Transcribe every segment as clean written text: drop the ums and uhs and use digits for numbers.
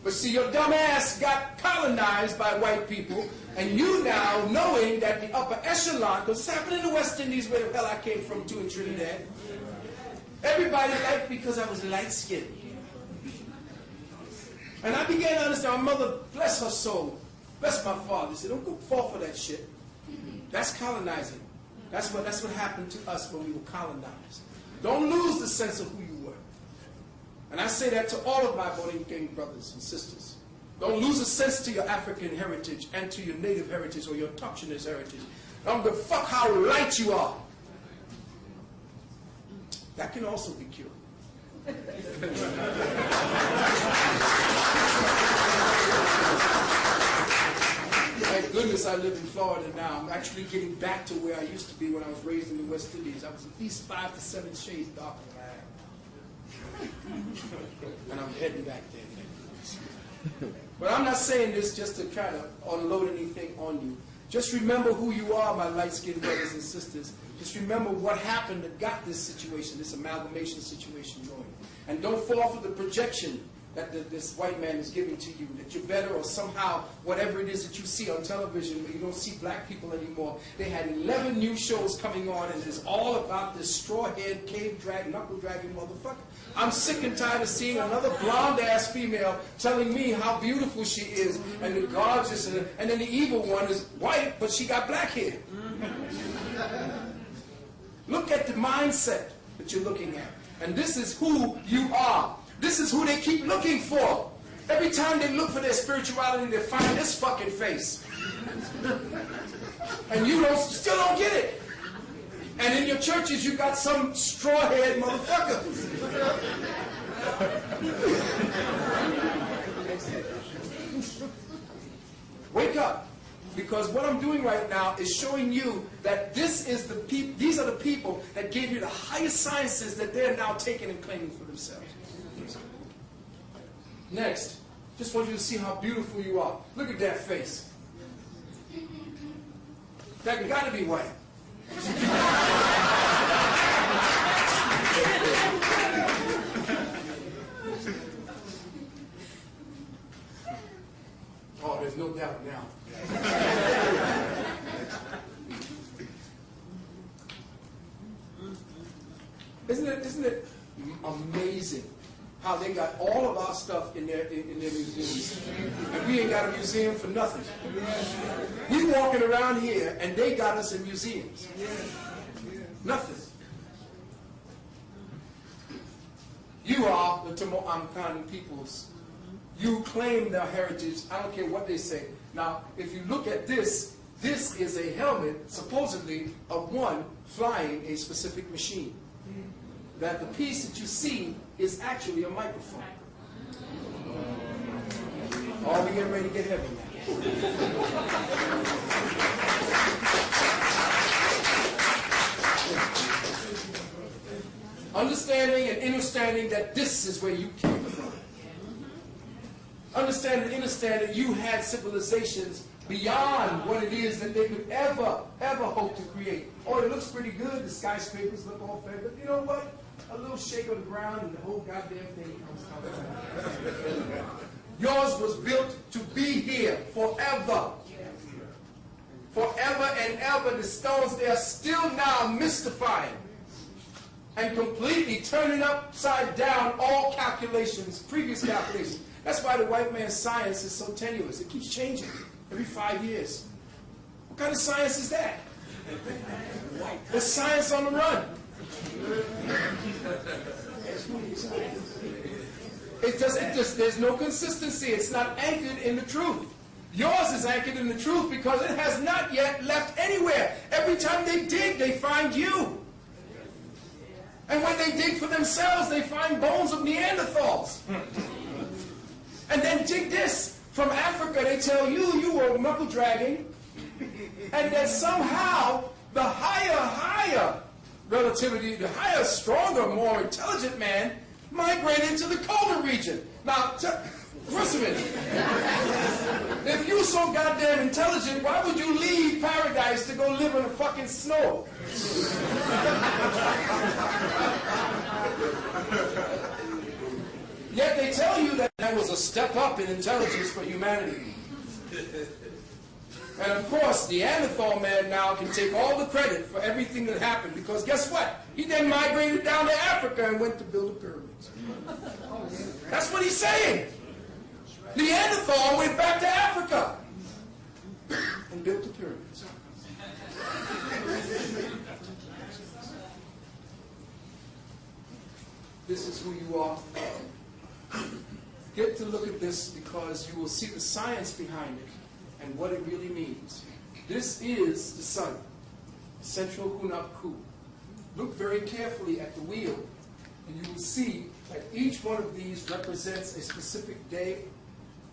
But see, your dumb ass got colonized by white people, and you now, knowing that the upper echelon, because it's happening in the West Indies, where the hell I came from too, in Trinidad, everybody liked me because I was light-skinned. And I began to understand, my mother, bless her soul, bless my father, said, don't go fall for that shit. That's colonizing. That's what happened to us when we were colonized. Don't lose the sense of who you were. And I say that to all of my Borinquen brothers and sisters. Don't lose a sense to your African heritage and to your native heritage or your autochthonous heritage. Don't give a fuck how light you are. That can also be cured. Thank goodness I live in Florida now. I'm actually getting back to where I used to be when I was raised in the West Indies. I was at least 5 to 7 shades darker than I am. And I'm heading back there. But I'm not saying this just to try to unload anything on you. Just remember who you are, my light-skinned brothers and sisters. Just remember what happened that got this situation, this amalgamation situation going. And don't fall for the projection that this white man is giving to you, that you're better or somehow whatever it is that you see on television, where you don't see black people anymore. They had 11 new shows coming on, and it's all about this straw-head, cave-drag, knuckle-dragging motherfucker. I'm sick and tired of seeing another blonde-ass female telling me how beautiful she is, and the gorgeous, and then the evil one is white, but she got black hair. Look at the mindset that you're looking at. And this is who you are. This is who they keep looking for. Every time they look for their spirituality, they find this fucking face. And you still don't get it. And in your churches, you got some straw-haired motherfucker. Wake up. Because what I'm doing right now is showing you that these are the people that gave you the highest sciences that they're now taking and claiming for themselves. Next, just want you to see how beautiful you are. Look at that face. That got to be white. Oh, there's no doubt now. Isn't it amazing how they got all of our stuff in their museums, and we ain't got a museum for nothing. We walking around here, and they got us in museums. Nothing. You are the Amkani peoples. You claim their heritage. I don't care what they say. Now, if you look at this, this is a helmet, supposedly, of one flying a specific machine. That the piece that you see is actually a microphone. Oh, we're getting ready to get heavy now. Understanding and understanding that this is where you came from. Understand and understand that you had civilizations beyond what it is that they could ever hope to create. Oh, it looks pretty good. The skyscrapers look all fair, but you know what? A little shake on the ground and the whole goddamn thing comes down. Yours was built to be here forever. Forever and ever. The stones, they are still now mystifying and completely turning upside down all calculations, previous calculations. That's why the white man's science is so tenuous. It keeps changing every 5 years. What kind of science is that? There's science on the run. There's no consistency. It's not anchored in the truth. Yours is anchored in the truth because it has not yet left anywhere. Every time they dig, they find you. And when they dig for themselves, they find bones of Neanderthals. And then dig this. From Africa, they tell you you were knuckle dragging. And that somehow the higher relativity, the higher, stronger, more intelligent man migrated to the colder region. Now, first of all, if you're so goddamn intelligent, why would you leave paradise to go live in the fucking snow? Yet they tell you that there was step up in intelligence for humanity. And of course, the Neanderthal man now can take all the credit for everything that happened, because guess what? He then migrated down to Africa and went to build the pyramids. That's what he's saying. Neanderthal went back to Africa and built the pyramids. This is who you are. Get to look at this because you will see the science behind it and what it really means. This is the sun, central Hunab-Ku. Look very carefully at the wheel, and you will see that each one of these represents a specific day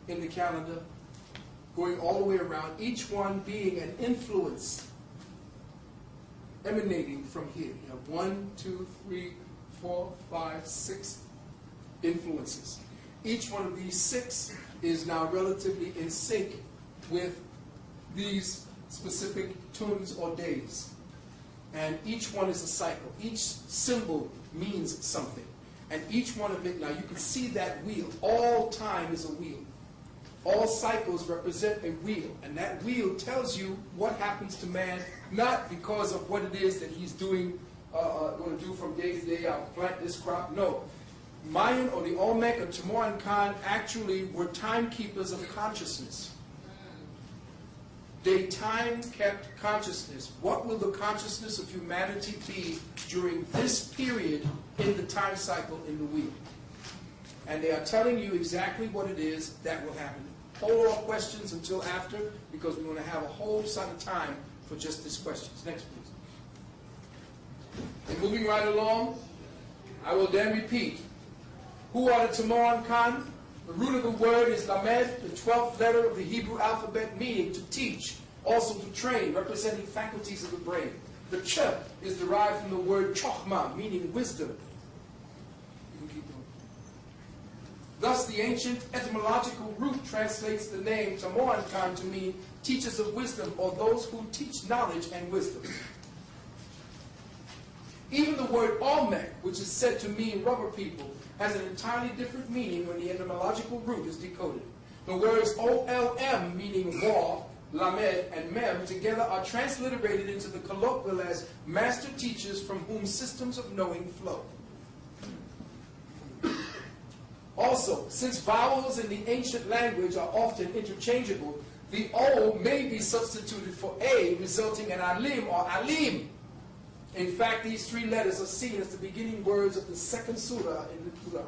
in the calendar, going all the way around, each one being an influence emanating from here. You have 1, 2, 3, 4, 5, 6 influences. Each one of these 6 is now relatively in sync with these specific tunes or days. And each one is a cycle. Each symbol means something. And each one of it, now you can see that wheel. All time is a wheel. All cycles represent a wheel. And that wheel tells you what happens to man, not because of what it is that he's doing, going to do from day to day. I'll plant this crop. No. Mayan or the Olmec or Timoran actually were timekeepers of consciousness. They time-kept consciousness. What will the consciousness of humanity be during this period in the time cycle in the wheel? And they are telling you exactly what it is that will happen. Hold all questions until after, because we're going to have a whole set of time for just these questions. Next, please. And moving right along, I will then repeat. Who are the Timoran Khan? The root of the word is Lamed, the 12th letter of the Hebrew alphabet, meaning to teach, also to train, representing faculties of the brain. The Ch is derived from the word Chokhmah, meaning wisdom. You can keep going. Thus, the ancient etymological root translates the name Timoran Khan to mean teachers of wisdom, or those who teach knowledge and wisdom. Even the word Olmec, which is said to mean rubber people, has an entirely different meaning when the etymological root is decoded. The words OLM, meaning wall, Lamed, and Mem, together are transliterated into the colloquial as master teachers from whom systems of knowing flow. Also, since vowels in the ancient language are often interchangeable, the O may be substituted for A, resulting in Alim or Alim. In fact, these 3 letters are seen as the beginning words of the 2nd surah in the Quran.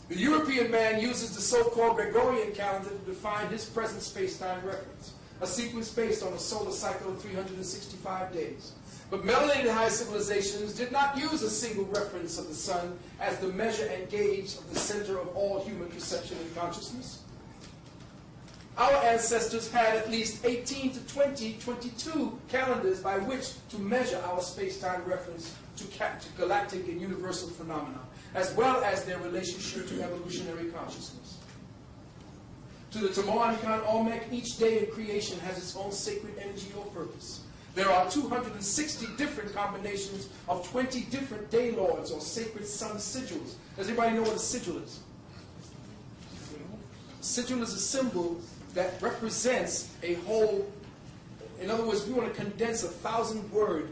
The European man uses the so-called Gregorian calendar to define his present space-time reference, a sequence based on a solar cycle of 365 days. But melanated high civilizations did not use a single reference of the sun as the measure and gauge of the center of all human perception and consciousness. Our ancestors had at least 18 to 22 calendars by which to measure our space-time reference to galactic and universal phenomena, as well as their relationship to evolutionary consciousness. To the Timoran Khan Olmec, each day in creation has its own sacred energy or purpose. There are 260 different combinations of 20 different day lords or sacred sun sigils. Does anybody know what a sigil is? Sigil is a symbol that represents a whole. In other words, we want to condense 1,000-word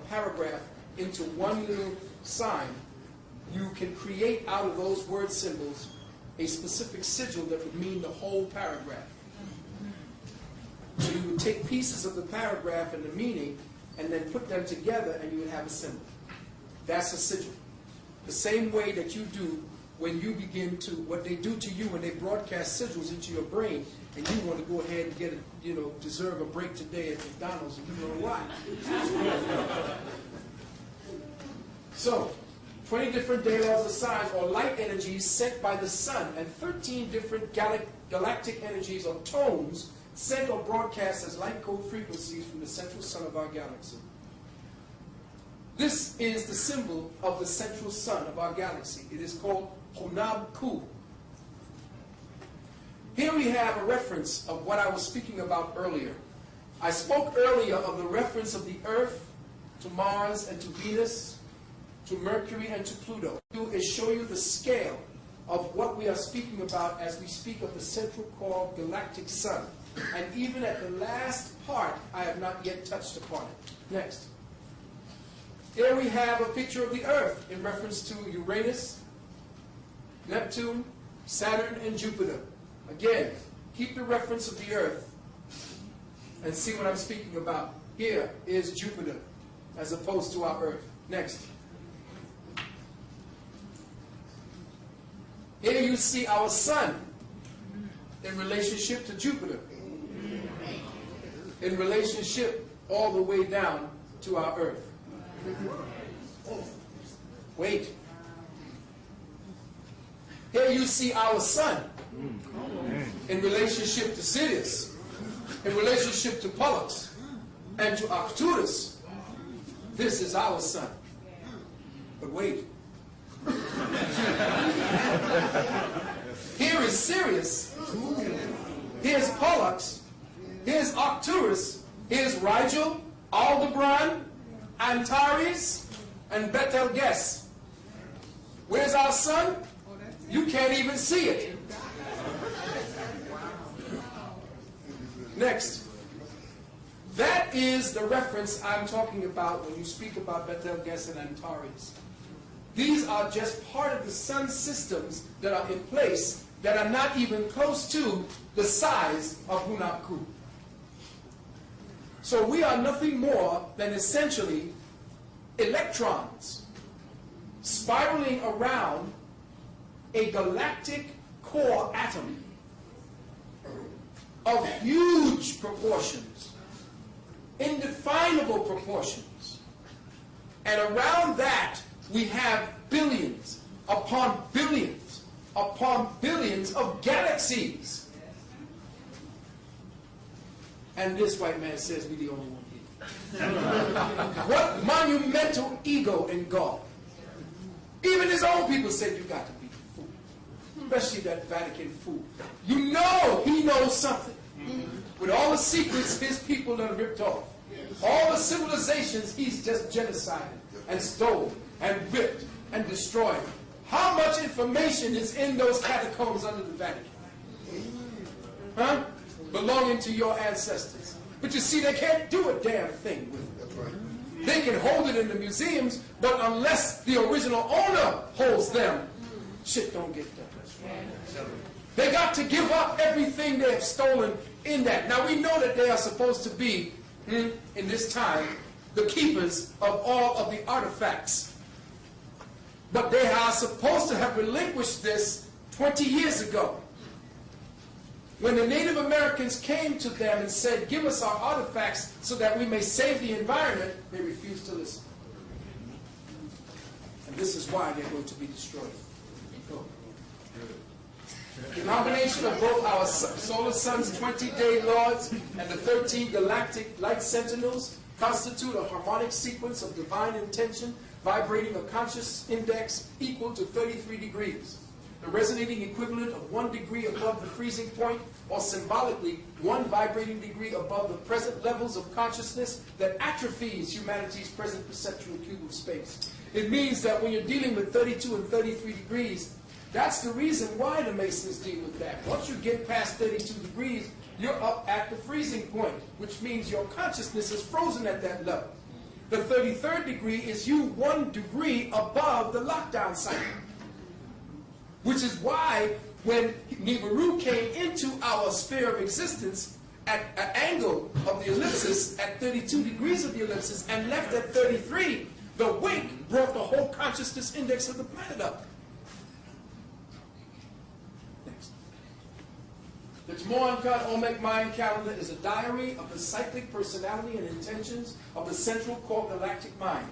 paragraph into one little sign. You can create out of those word symbols a specific sigil that would mean the whole paragraph. So you would take pieces of the paragraph and the meaning and then put them together and you would have a symbol. That's a sigil. The same way that you do when you begin to, what they do to you when they broadcast sigils into your brain, and you want to go ahead and get a, deserve a break today at McDonald's, and you know why. So, 20 different day laws of signs or light energies sent by the sun, and 13 different galactic energies or tones sent or broadcast as light code frequencies from the central sun of our galaxy. This is the symbol of the central sun of our galaxy. It is called Hunab-Ku. Here we have a reference of what I was speaking about earlier. I spoke earlier of the reference of the Earth to Mars and to Venus, to Mercury and to Pluto. Is show you the scale of what we are speaking about as we speak of the central core galactic sun. And even at the last part, I have not yet touched upon it. Next. Here we have a picture of the Earth in reference to Uranus, Neptune, Saturn, and Jupiter. Again, keep the reference of the Earth and see what I'm speaking about. Here is Jupiter as opposed to our Earth. Next. Here you see our sun in relationship to Jupiter, in relationship all the way down to our Earth. Wait. Here you see our sun in relationship to Sirius, in relationship to Pollux, and to Arcturus. This is our sun. But wait. Here is Sirius, here's Pollux, here's Arcturus, here's Rigel, Aldebaran, Antares, and Betelgeuse. Where's our sun? You can't even see it. Next. That is the reference I'm talking about when you speak about Betelgeuse and Antares. These are just part of the sun systems that are in place that are not even close to the size of Hunapku. So we are nothing more than essentially electrons spiraling around a galactic core atom of huge proportions, indefinable proportions. And around that, we have billions upon billions of galaxies. And this white man says we're the only one here. What monumental ego in God. Even his own people said you got to be a fool. Especially that Vatican fool. You know he knows something. With all the secrets his people done ripped off. All the civilizations he's just genocided and stole and ripped and destroyed. How much information is in those catacombs under the Vatican? Huh? Belonging to your ancestors. But you see, they can't do a damn thing with it. That's right. They can hold it in the museums, but unless the original owner holds them, shit don't get done. They got to give up everything they have stolen in that. Now we know that they are supposed to be, in this time, the keepers of all of the artifacts. But they are supposed to have relinquished this 20 years ago. When the Native Americans came to them and said, give us our artifacts so that we may save the environment, they refused to listen. And this is why they're going to be destroyed. The combination of both our solar sun's 20-day lords and the 13 galactic light sentinels constitute a harmonic sequence of divine intention vibrating a conscious index equal to 33 degrees. The resonating equivalent of 1 degree above the freezing point, or symbolically 1 vibrating degree above the present levels of consciousness that atrophies humanity's present perceptual cube of space. It means that when you're dealing with 32 and 33 degrees, that's the reason why the Masons deal with that. Once you get past 32 degrees, you're up at the freezing point, which means your consciousness is frozen at that level. The 33rd degree is you 1 degree above the lockdown cycle. Which is why when Nibiru came into our sphere of existence at an angle of the ellipsis, at 32 degrees of the ellipsis, and left at 33, the wink brought the whole consciousness index of the planet up. Next. The Tmoankat Olmec-Maya calendar is a diary of the cyclic personality and intentions of the central core galactic mind.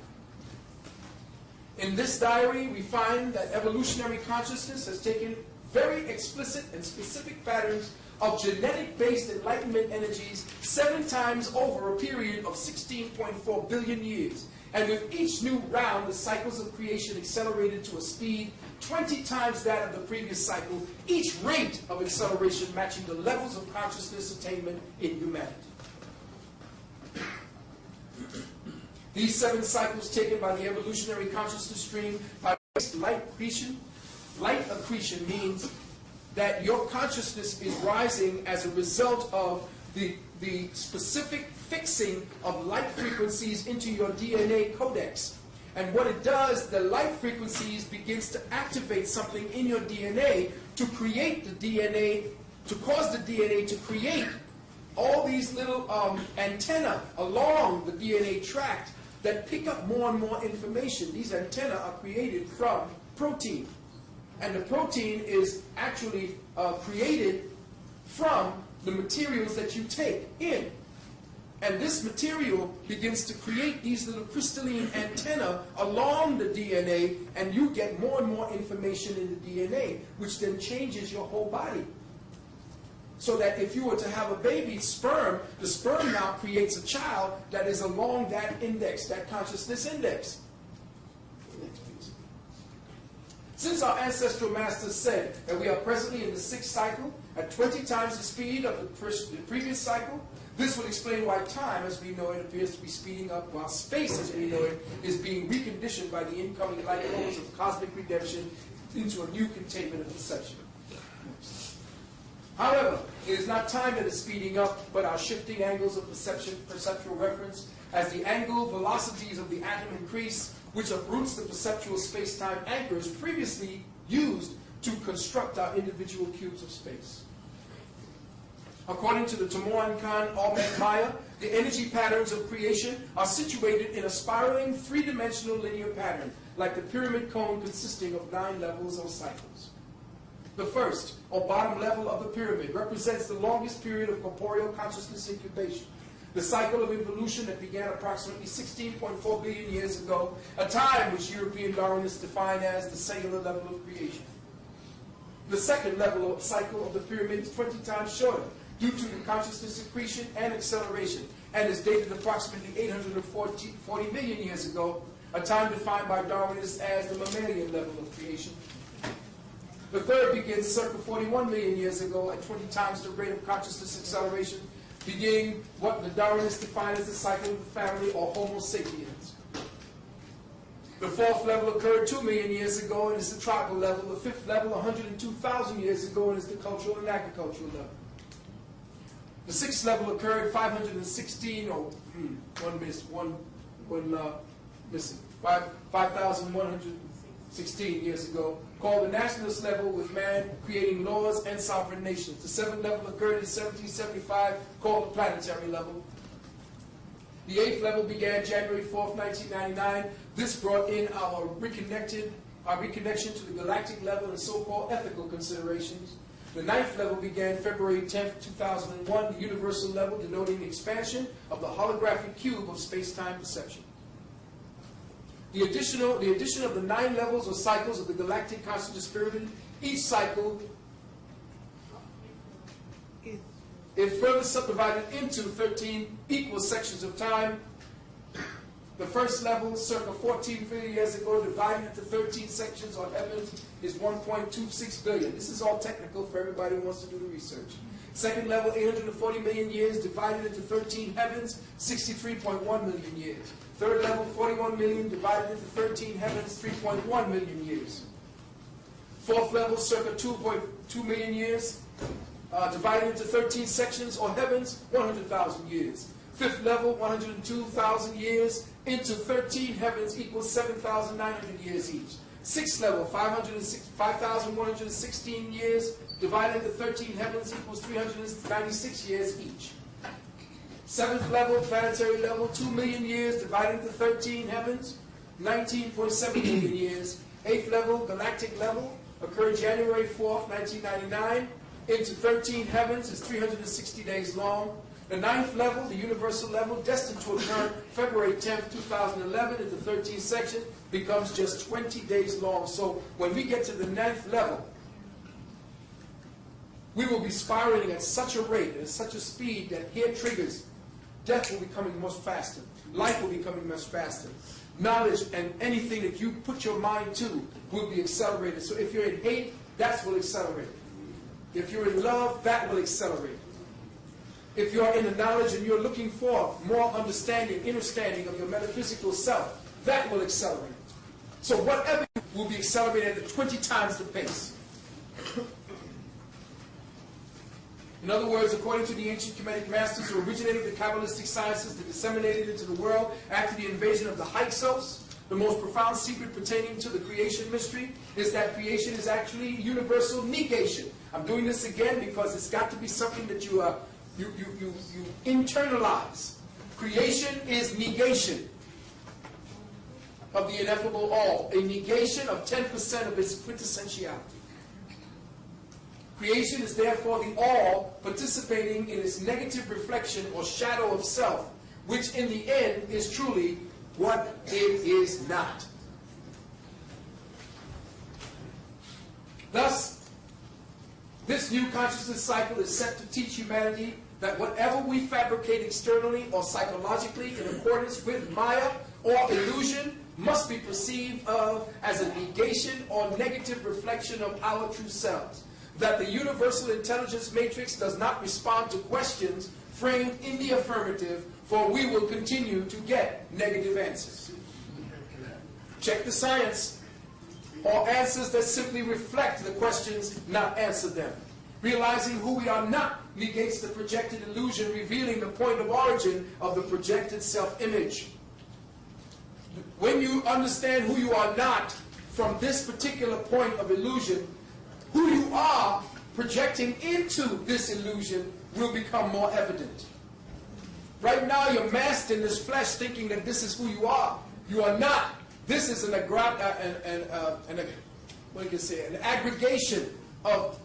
In this diary, we find that evolutionary consciousness has taken very explicit and specific patterns of genetic-based enlightenment energies 7 times over a period of 16.4 billion years. And with each new round, the cycles of creation accelerated to a speed 20 times that of the previous cycle, each rate of acceleration matching the levels of consciousness attainment in humanity. These 7 cycles taken by the evolutionary consciousness stream by light accretion. Light accretion means that your consciousness is rising as a result of the specific fixing of light frequencies into your DNA codex. And what it does, the light frequencies begins to activate something in your DNA to create the DNA, to cause the DNA to create all these little antennae along the DNA tract that pick up more and more information. These antennae are created from protein. And the protein is actually created from the materials that you take in. And this material begins to create these little crystalline antennae along the DNA, and you get more and more information in the DNA, which then changes your whole body. So that if you were to have a baby sperm, the sperm now creates a child that is along that index, that consciousness index. Since our ancestral masters said that we are presently in the 6th cycle at 20 times the speed of the previous cycle, this would explain why time as we know it appears to be speeding up, while space as we know it is being reconditioned by the incoming light flows of cosmic redemption into a new containment of perception. However, it is not time that is speeding up, but our shifting angles of perceptual reference. As the angle velocities of the atom increase, which uproots the perceptual space-time anchors previously used to construct our individual cubes of space. According to the Tamoan-Khan Olmec-Maya, the energy patterns of creation are situated in a spiraling, three-dimensional linear pattern, like the pyramid cone consisting of 9 levels or cycles. The first, or bottom level of the pyramid, represents the longest period of corporeal consciousness incubation, the cycle of evolution that began approximately 16.4 billion years ago, a time which European Darwinists define as the cellular level of creation. The second level or cycle of the pyramid is 20 times shorter, due to the consciousness accretion and acceleration, and is dated approximately 840 million years ago, a time defined by Darwinists as the mammalian level of creation. The third begins circa 41 million years ago at 20 times the rate of consciousness acceleration, beginning what the Darwinists define as the cycle of the family or Homo sapiens. The fourth level occurred 2 million years ago and is the tribal level. The fifth level 102,000 years ago and is the cultural and agricultural level. The sixth level occurred 516, or missing, 5,116 years ago, called the nationalist level, with man creating laws and sovereign nations. The seventh level occurred in 1775, called the planetary level. The eighth level began January 4th, 1999. This brought in our reconnection to the galactic level and so-called ethical considerations. The ninth level began February 10th, 2001, the universal level, denoting the expansion of the holographic cube of space-time perception. The addition of the 9 levels or cycles of the galactic consciousness pyramid, each cycle is further subdivided into 13 equal sections of time. The first level, circa 14 billion years ago, divided into 13 sections or heavens, is 1.26 billion. This is all technical for everybody who wants to do the research. Second level, 840 million years, divided into 13 heavens, 63.1 million years. Third level, 41 million, divided into 13 heavens, 3.1 million years. Fourth level, circa 2.2 million years, divided into 13 sections or heavens, 100,000 years. Fifth level, 102,000 years, into 13 heavens equals 7,900 years each. Sixth level, 5,116 years, divided into 13 heavens equals 396 years each. Seventh level, planetary level, 2 million years, divided into 13 heavens, 19.7 million years. Eighth level, galactic level, occurred January 4th, 1999, into 13 heavens is 360 days long. The ninth level, the universal level, destined to occur February 10th, 2011, into 13 sections, becomes just 20 days long. So when we get to the 9th level, we will be spiraling at such a rate, at such a speed that here triggers. Death will be coming much faster. Life will be coming much faster. Knowledge and anything that you put your mind to will be accelerated. So if you're in hate, that will accelerate. If you're in love, that will accelerate. if you're in the knowledge and you're looking for more understanding, understanding of your metaphysical self, that will accelerate. So whatever will be accelerated at 20 times the pace. In other words, according to the ancient Kemetic masters who originated the Kabbalistic sciences that disseminated into the world after the invasion of the Hyksos, the most profound secret pertaining to the creation mystery is that creation is actually universal negation. I'm doing this again because it's got to be something that you internalize. Creation is negation of the ineffable all, a negation of 10% of its quintessentiality. Creation is therefore the all participating in its negative reflection or shadow of self, which in the end is truly what it is not. Thus, this new consciousness cycle is set to teach humanity that whatever we fabricate externally or psychologically in accordance with Maya or illusion must be perceived of as a negation or negative reflection of our true selves. That the universal intelligence matrix does not respond to questions framed in the affirmative, for we will continue to get negative answers. Check the science, or answers that simply reflect the questions, not answer them. Realizing who we are not negates the projected illusion, revealing the point of origin of the projected self-image. When you understand who you are not from this particular point of illusion, who you are projecting into this illusion will become more evident. Right now you're masked in this flesh thinking that this is who you are. You are not. This is an aggregation of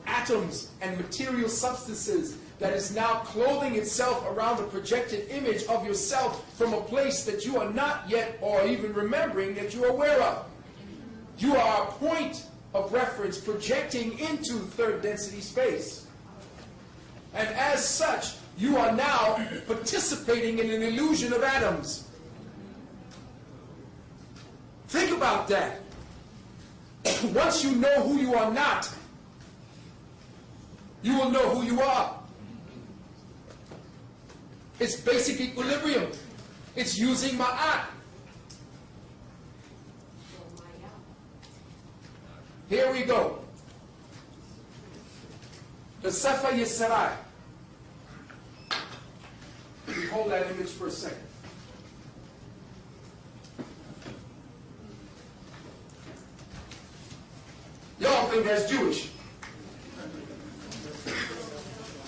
atoms and material substances that is now clothing itself around the projected image of yourself from a place that you are not yet or even remembering that you are aware of. You are a point of reference projecting into third density space. And as such, you are now participating in an illusion of atoms. Think about that. Once you know who you are not, you will know who you are. It's basic equilibrium. It's using ma'at. Here we go. The Sefer Yeserai. Hold that image for a second. Y'all think that's Jewish.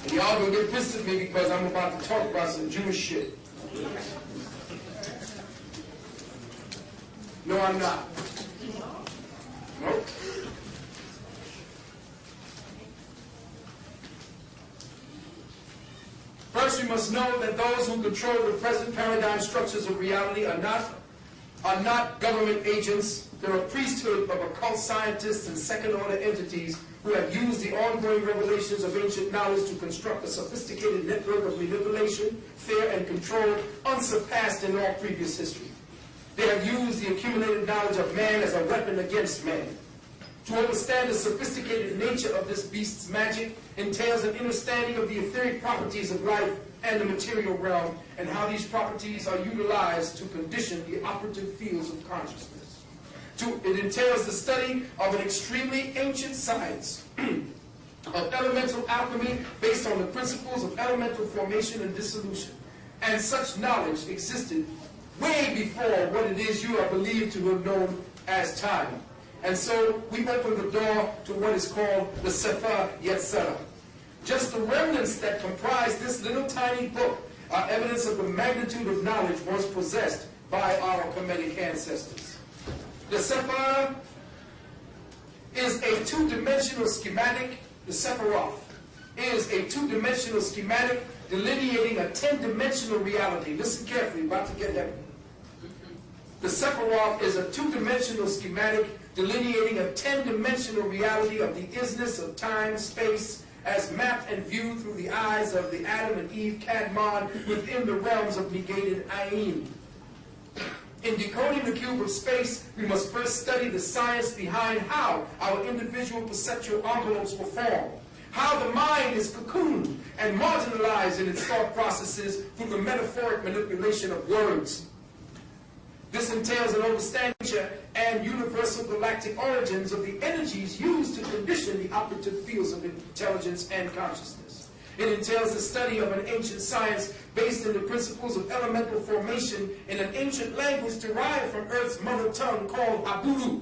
And y'all gonna get pissed at me because I'm about to talk about some Jewish shit. No, I'm not. Nope. First, we must know that those who control the present paradigm structures of reality are not government agents. They're a priesthood of occult scientists and second-order entities who have used the ongoing revelations of ancient knowledge to construct a sophisticated network of manipulation, fear, and control unsurpassed in all previous history. They have used the accumulated knowledge of man as a weapon against man. To understand the sophisticated nature of this beast's magic entails an understanding of the etheric properties of life and the material realm, and how these properties are utilized to condition the operative fields of consciousness. It entails the study of an extremely ancient science of elemental alchemy based on the principles of elemental formation and dissolution. And such knowledge existed way before what it is you are believed to have known as time. And so we open the door to what is called the Sefer Yetzirah. Just the remnants that comprise this little tiny book are evidence of the magnitude of knowledge once possessed by our Kemetic ancestors. The Sefer is a two-dimensional schematic. The Sephiroth is a two-dimensional schematic delineating a 10-dimensional reality. Listen carefully, about to get heavy. The Sephiroth is a two-dimensional schematic delineating a 10-dimensional reality of the isness of time, space, as mapped and viewed through the eyes of the Adam and Eve Kadmon within the realms of negated Ayin. In decoding the cube of space, we must first study the science behind how our individual perceptual envelopes were formed. how the mind is cocooned and marginalized in its thought processes through the metaphoric manipulation of words. This entails an understanding and universal galactic origins of the energies used to condition the operative fields of intelligence and consciousness. It entails the study of an ancient science based in the principles of elemental formation in an ancient language derived from Earth's mother tongue called Aburu,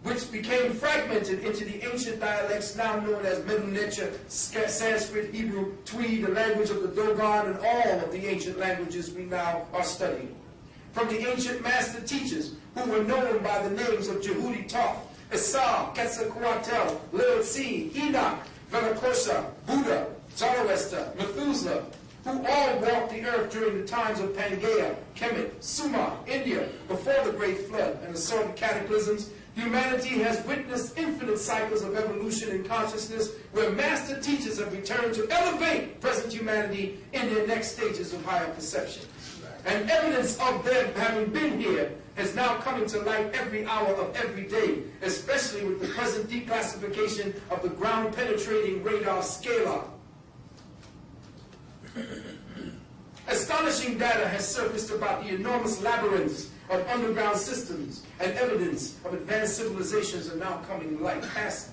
which became fragmented into the ancient dialects now known as Middle Nature, Sanskrit, Hebrew, Twi, the language of the Dogon, and all of the ancient languages we now are studying. From the ancient master teachers who were known by the names of Jehudi Thoth, Esau, Quetzalcoatl, Lil-Tzi, Enoch, Velacosa, Buddha, Zoroaster, Methuselah, who all walked the earth during the times of Pangaea, Kemet, Sumer, India, before the Great Flood and assorted cataclysms, humanity has witnessed infinite cycles of evolution in consciousness where master teachers have returned to elevate present humanity in their next stages of higher perception. And evidence of them having been here is now coming to light every hour of every day, especially with the present declassification of the ground-penetrating radar scalar. Astonishing data has surfaced about the enormous labyrinths of underground systems, and evidence of advanced civilizations are now coming to light. Past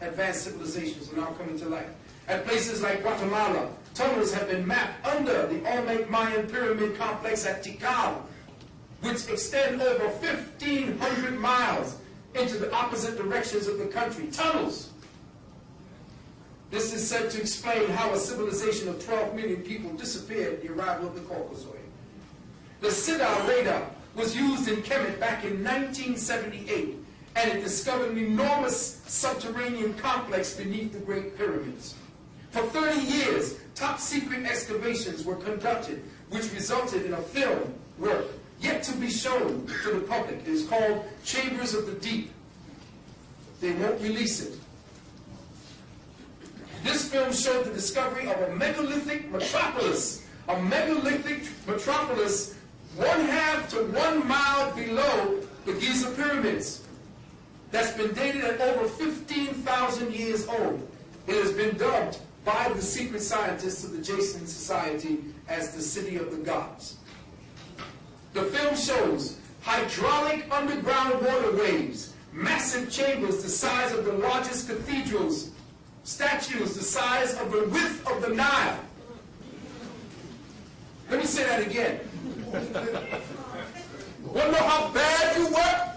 advanced civilizations are now coming to light. At places like Guatemala, tunnels have been mapped under the Olmec-Mayan pyramid complex at Tikal, which extend over 1,500 miles into the opposite directions of the country. Tunnels! This is said to explain how a civilization of 12 million people disappeared at the arrival of the Caucasoid. The Sidar radar was used in Kemet back in 1978, and it discovered an enormous subterranean complex beneath the Great Pyramids. For 30 years, top-secret excavations were conducted, which resulted in a film work yet to be shown to the public. It is called Chambers of the Deep. They won't release it. This film showed the discovery of a megalithic metropolis, a megalithic metropolis 1/2 to 1 mile below the Giza pyramids, that's been dated at over 15,000 years old. It has been dubbed by the secret scientists of the Jason Society as the City of the Gods. The film shows hydraulic underground waterways, massive chambers the size of the largest cathedrals, statues the size of the width of the Nile. Let me say that again. Want to know how bad you work?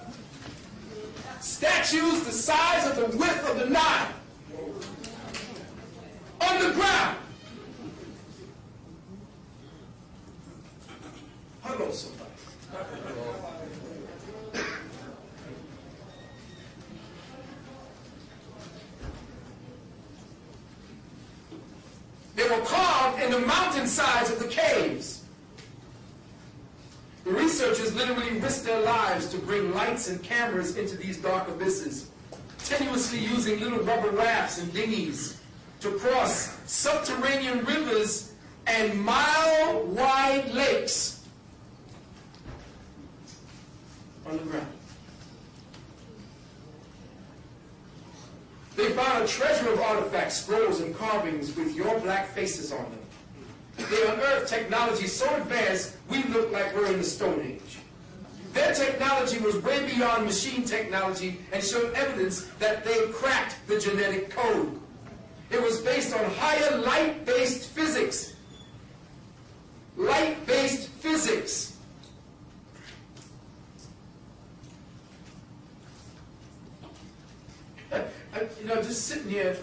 Statues the size of the width of the Nile. Underground. Hello, somebody. They were carved in the mountainsides of the caves. The researchers literally risked their lives to bring lights and cameras into these dark abysses, tenuously using little rubber rafts and dinghies to cross subterranean rivers and mile-wide lakes underground. They found a treasure of artifacts, scrolls, and carvings with your black faces on them. They unearthed technology so advanced, we look like we're in the Stone Age. Their technology was way beyond machine technology and showed evidence that they cracked the genetic code. It was based on higher light-based physics. Light-based physics. Just sitting here,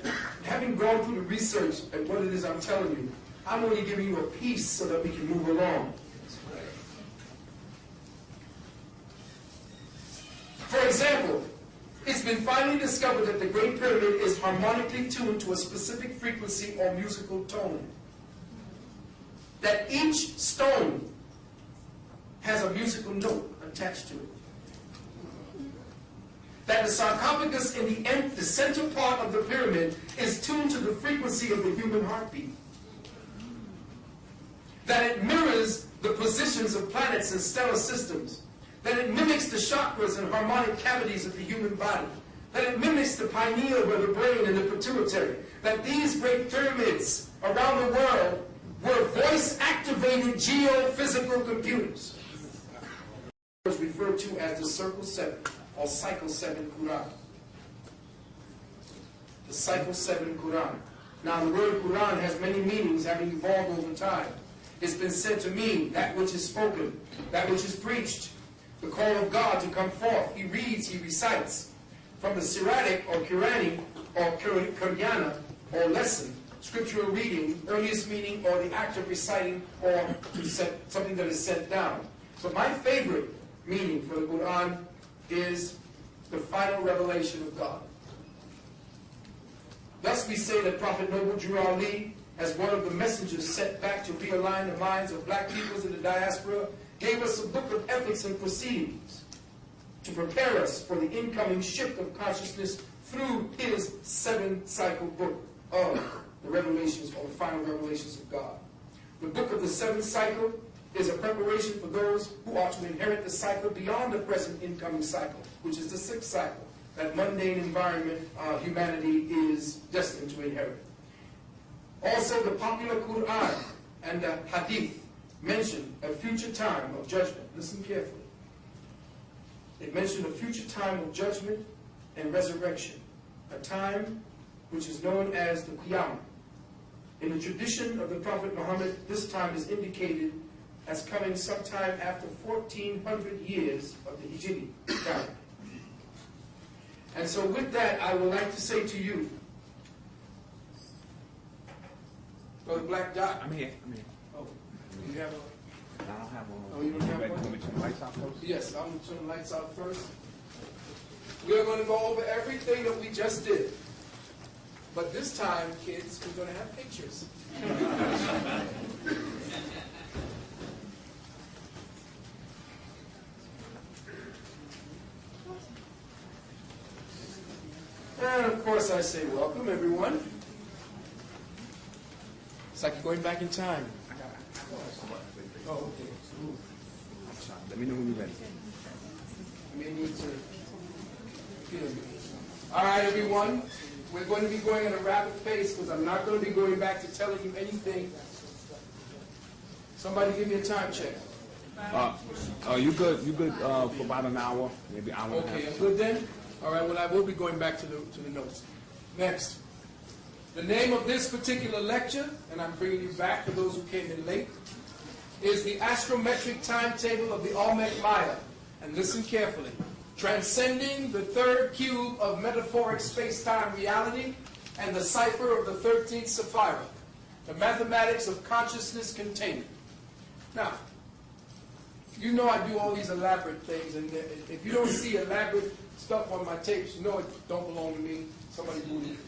having gone through the research and what it is I'm telling you, I'm only giving you a piece so that we can move along. For example, it's been finally discovered that the Great Pyramid is harmonically tuned to a specific frequency or musical tone. That each stone has a musical note attached to it. That the sarcophagus in the center part of the pyramid is tuned to the frequency of the human heartbeat. That it mirrors the positions of planets and stellar systems. That it mimics the chakras and harmonic cavities of the human body. that it mimics the pineal of the brain and the pituitary, that these great pyramids around the world were voice-activated geophysical computers. It was referred to as the Circle 7 or Cycle 7 Quran. The Cycle 7 Quran. Now the word Quran has many meanings, having evolved over time. It's been said to mean that which is spoken, that which is preached, the call of God to come forth. He reads, he recites. From the Siratic or Quranic or Quryana or lesson, scriptural reading, earliest meaning, or the act of reciting, or something that is sent down. So my favorite meaning for the Quran is the final revelation of God. Thus we say that Prophet Noble Drew Ali, as one of the messengers sent back to realign the minds of black peoples in the diaspora, gave us a book of ethics and proceedings to prepare us for the incoming shift of consciousness through his 7-cycle book of the revelations or the final revelations of God. The book of the 7th cycle is a preparation for those who are to inherit the cycle beyond the present incoming cycle, which is the 6th cycle, that mundane environment humanity is destined to inherit. Also, the popular Quran and the Hadith mention a future time of judgment. Listen carefully. It mentioned a future time of judgment and resurrection, a time which is known as the Qiyamah. In the tradition of the Prophet Muhammad, this time is indicated as coming sometime after 1400 years of the Hijri calendar. And so with that, I would like to say to you, Brother Black Dot. I'm here. Oh, you have a... I don't have one. Oh, you don't have one? Want me to turn the lights out first? Yes, I'm going to turn the lights out first. We are going to go over everything that we just did. But this time, kids, we're going to have pictures. And of course I say welcome, everyone. It's like you're going back in time. Oh, okay. Ooh. Let me know when you're ready. I may need to feel you. All right, everyone. We're going to be going at a rapid pace because I'm not going to be going back to telling you anything. Somebody give me a time check. You good? You good for about an hour, maybe an hour and a half. Okay, I'm good then? All right, well, I will be going back to the notes. Next. The name of this particular lecture, and I'm bringing you back for those who came in late, is the Astro-Metric Timetable of the Olmec-Maya. And listen carefully. Transcending the third cube of metaphoric space-time reality and the cipher of the 13th Sapphira, the mathematics of consciousness contained. Now, you know I do all these elaborate things, and if you don't see elaborate stuff on my tapes, you know it don't belong to me. Somebody move it.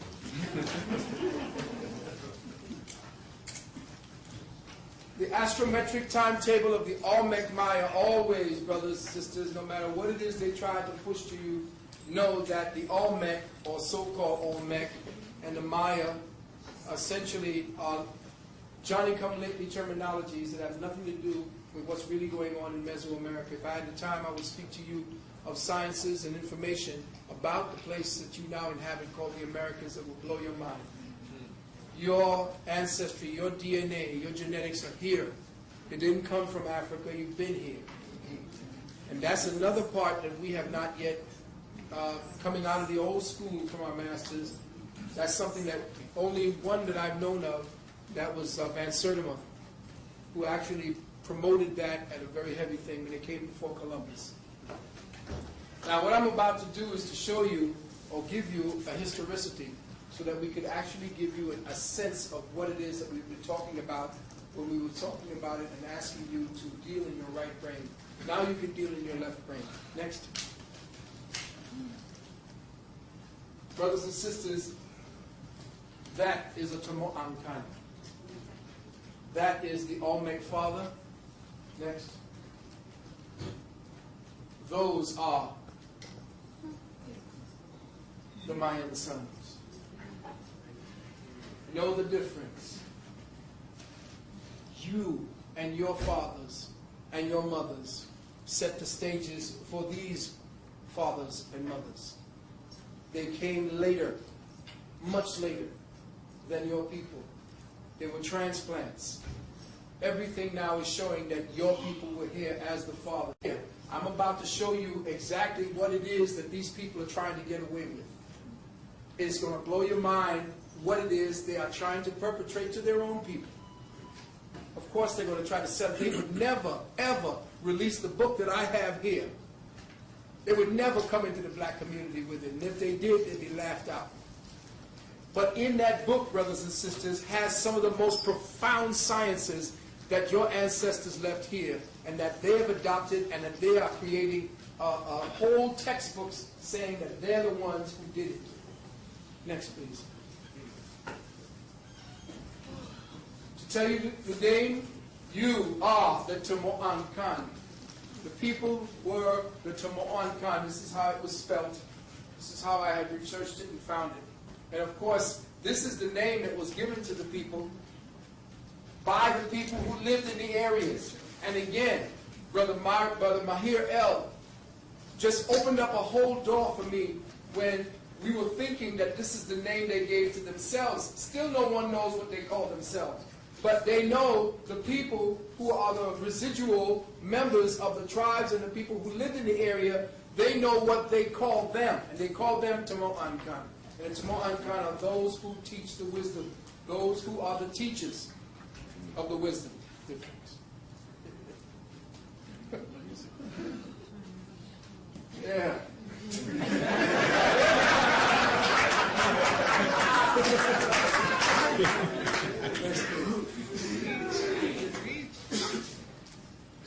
The Astro-Metric Timetable of the Olmec-Maya, always, brothers and sisters, no matter what it is they try to push to you, know that the Olmec, or so-called Olmec, and the Maya essentially are Johnny-come-lately terminologies that have nothing to do with what's really going on in Mesoamerica. If I had the time, I would speak to you of sciences and information about the place that you now inhabit called the Americas that will blow your mind. Your ancestry, your DNA, your genetics are here. It didn't come from Africa, you've been here. And that's another part that we have not yet, coming out of the old school from our masters, that's something that only one that I've known of, that was Van Sertima, who actually promoted that at a very heavy thing when it came before Columbus. Now what I'm about to do is to show you, or give you a historicity, so that we could actually give you a sense of what it is that we've been talking about when we were talking about it and asking you to deal in your right brain. Now you can deal in your left brain. Next. Brothers and sisters, that is a Tomo'ankan. That is the Olmec Father. Next. Those are the Mayan sons. Know the difference. You and your fathers and your mothers set the stages for these fathers and mothers. They came later, much later than your people. They were transplants. Everything now is showing that your people were here as the Father. I'm about to show you exactly what it is that these people are trying to get away with. It's going to blow your mind what it is they are trying to perpetrate to their own people. Of course, they're going to try to sell it. They would never, ever release the book that I have here. They would never come into the black community with it. And if they did, they'd be laughed out. But in that book, brothers and sisters, has some of the most profound sciences that your ancestors left here and that they have adopted, and that they are creating whole textbooks saying that they're the ones who did it. Next, please. To tell you the name, you are the Tamoan Khan. The people were the Tamoan Khan. This is how it was spelt. This is how I had researched it and found it. And of course, this is the name that was given to the people by the people who lived in the areas. And again, Brother Mahir El just opened up a whole door for me when we were thinking that this is the name they gave to themselves. Still no one knows what they call themselves. But they know the people who are the residual members of the tribes and the people who lived in the area, they know what they call them. And they call them Tamoan Khan. And Tamoan Khan are those who teach the wisdom, those who are the teachers of the wisdom. Yeah.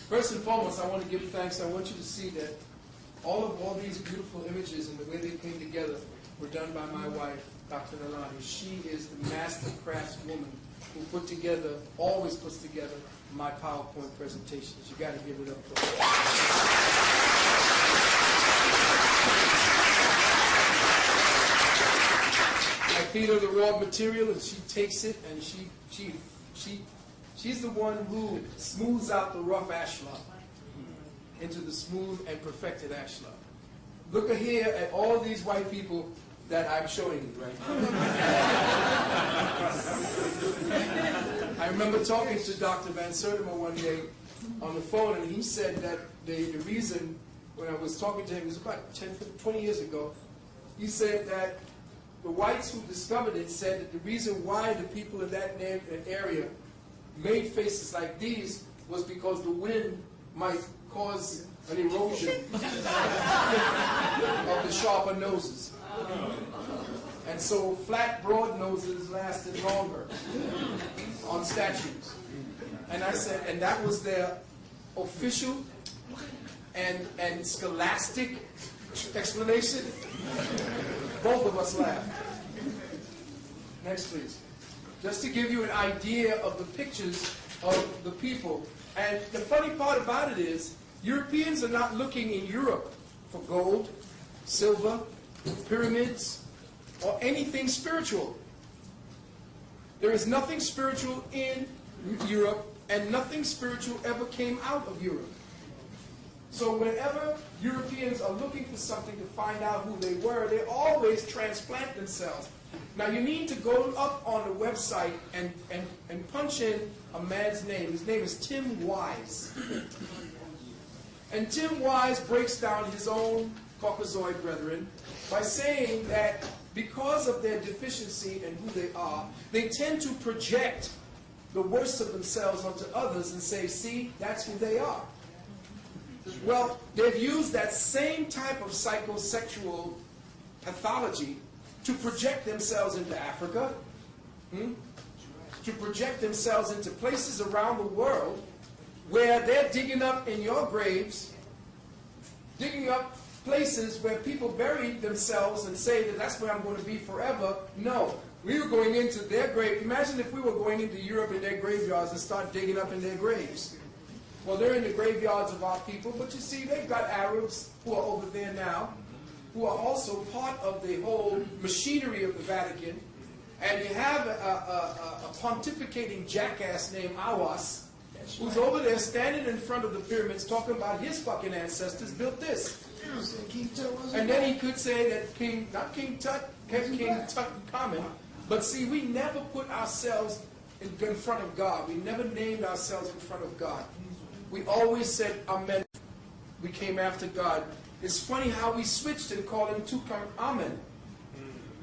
First and foremost, I want to give thanks. I want you to see that all these beautiful images and the way they came together were done by my wife, Dr. Nalani. She is the master craftswoman who always puts together my PowerPoint presentations. You got to give it up for her. I feed her the raw material, and she takes it, and she's the one who smooths out the rough ashlar into the smooth and perfected ashlar. Look here at all these white people that I'm showing you right now. I remember talking to Dr. Van Sertima one day on the phone, and he said that the reason, when I was talking to him, it was about 20 years ago, he said that the whites who discovered it said that the reason why the people in that area made faces like these was because the wind might cause an erosion of the sharper noses. And so flat, broad noses lasted longer on statues. And I said, and that was their official and scholastic explanation. Both of us laughed. Next, please. Just to give you an idea of the pictures of the people. And the funny part about it is, Europeans are not looking in Europe for gold, silver, pyramids, or anything spiritual. There is nothing spiritual in Europe, and nothing spiritual ever came out of Europe. So whenever Europeans are looking for something to find out who they were, they always transplant themselves. Now you need to go up on the website and punch in a man's name. His name is Tim Wise. And Tim Wise breaks down his own Caucasoid brethren by saying that because of their deficiency and who they are, they tend to project the worst of themselves onto others and say, see, that's who they are. Well, they've used that same type of psychosexual pathology to project themselves into Africa, to project themselves into places around the world where they're digging up in your graves, digging up places where people buried themselves and say that that's where I'm going to be forever. No, we were going into their grave. Imagine if we were going into Europe in their graveyards and start digging up in their graves. Well, they're in the graveyards of our people, but you see, they've got Arabs who are over there now, who are also part of the whole machinery of the Vatican. And you have a pontificating jackass named Awas, who's over there standing in front of the pyramids talking about his fucking ancestors built this. And then he could say that not King Tut, kept King Tutankhamun. But see, we never put ourselves in front of God. We never named ourselves in front of God. We always said Amen. We came after God. It's funny how we switched and called him Tutankhamun.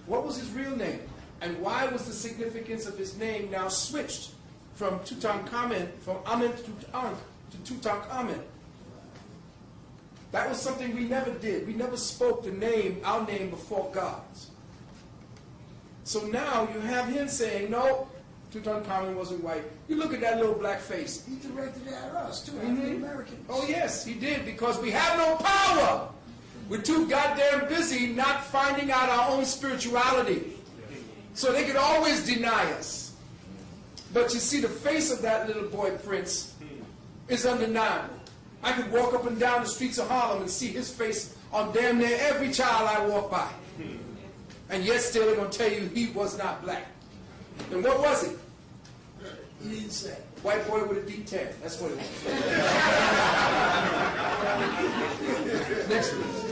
What was his real name? And why was the significance of his name now switched from Tutankhamun, from Amen to Tutankhamun? That was something we never did. We never spoke the name, our name, before God's. So now you have him saying, no, Tutankhamun wasn't white. You look at that little black face. He directed at us, too, African-Americans. Oh, yes, he did, because we have no power. We're too goddamn busy not finding out our own spirituality. So they could always deny us. But you see, the face of that little boy Prince is undeniable. I could walk up and down the streets of Harlem and see his face on damn near every child I walk by. And yet still they're going to tell you he was not black. Then what was he? He didn't say. White boy with a deep tan. That's what it was. Next please.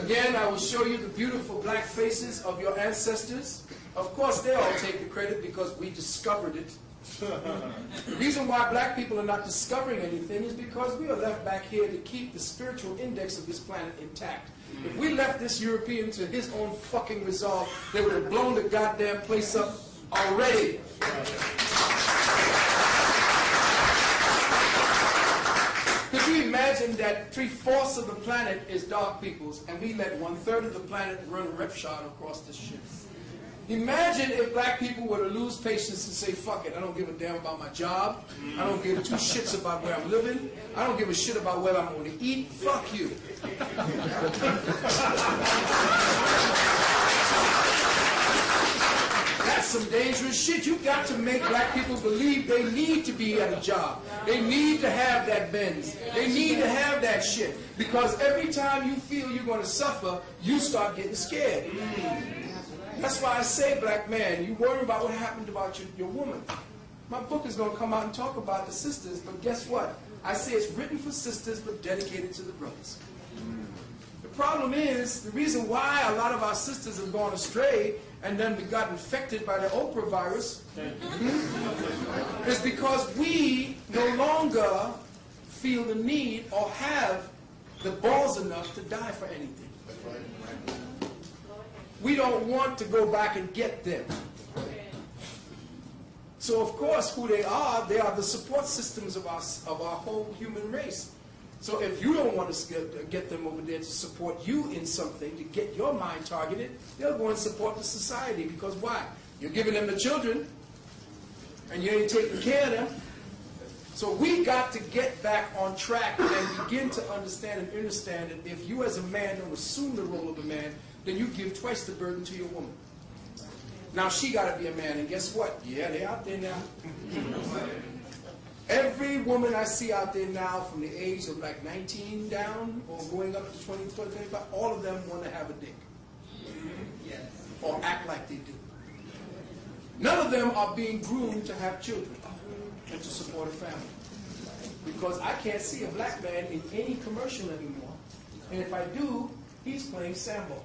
Again, I will show you the beautiful black faces of your ancestors. Of course, they all take the credit because we discovered it. The reason why black people are not discovering anything is because we are left back here to keep the spiritual index of this planet intact. If we left this European to his own fucking resolve, they would have blown the goddamn place up already. Could you imagine that 3/4 of the planet is dark peoples, and we let 1/3 of the planet run roughshod across this shit? Imagine if black people were to lose patience and say, fuck it, I don't give a damn about my job. I don't give two shits about where I'm living. I don't give a shit about where I'm going to eat. Fuck you. That's some dangerous shit. You've got to make black people believe they need to be at a job. They need to have that Benz. They need to have that shit. Because every time you feel you're going to suffer, you start getting scared. That's why I say, black man, you worry about what happened about your woman. My book is going to come out and talk about the sisters, but guess what? I say it's written for sisters, but dedicated to the brothers. The problem is, the reason why a lot of our sisters have gone astray and then we got infected by the Oprah virus is because we no longer feel the need or have the balls enough to die for anything. We don't want to go back and get them. So of course, who they are the support systems of our whole human race. So if you don't want to get them over there to support you in something, to get your mind targeted, they'll go and support the society. Because why? You're giving them the children, and you ain't taking care of them. So we got to get back on track and begin to understand and understand that if you as a man don't assume the role of a man, then you give twice the burden to your woman. Now she got to be a man, and guess what? Yeah, they're out there now. Every woman I see out there now from the age of like 19 down or going up to 20, 25, all of them want to have a dick. Or act like they do. None of them are being groomed to have children and to support a family. Because I can't see a black man in any commercial anymore. And if I do, he's playing Sambo.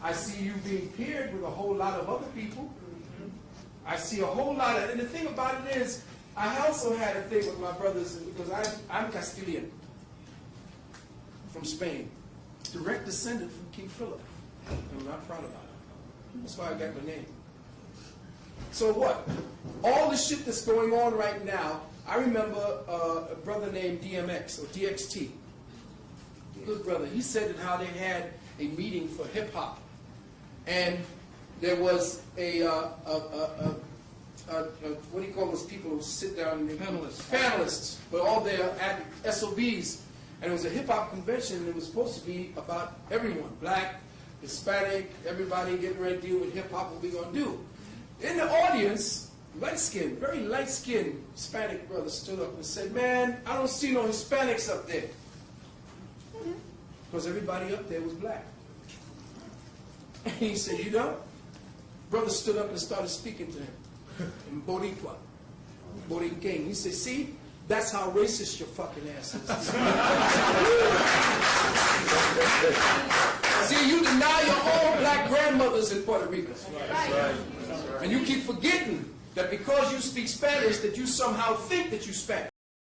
I see you being paired with a whole lot of other people. I see a whole lot of, and the thing about it is, I also had a thing with my brothers, because I'm Castilian, from Spain, direct descendant from King Philip. I'm not proud about it. That's why I got my name. So what? All the shit that's going on right now, I remember a brother named DMX, or DXT. Good brother. He said that how they had a meeting for hip-hop. And there was what do you call those people who sit down? Panelists. Panelists. But all their SOBs. And it was a hip-hop convention, and it was supposed to be about everyone. Black, Hispanic, everybody getting ready to deal with hip-hop, what we going to do. In the audience, light-skinned, very light-skinned Hispanic brother stood up and said, man, I don't see no Hispanics up there. Because everybody up there was black. And he said, you know? Brother stood up and started speaking to him in Boricua, Borinquen. He said, see, That's how racist your fucking ass is. See, you deny your own black grandmothers in Puerto Rico. And you keep forgetting that because you speak Spanish, that you somehow think that you Spanish.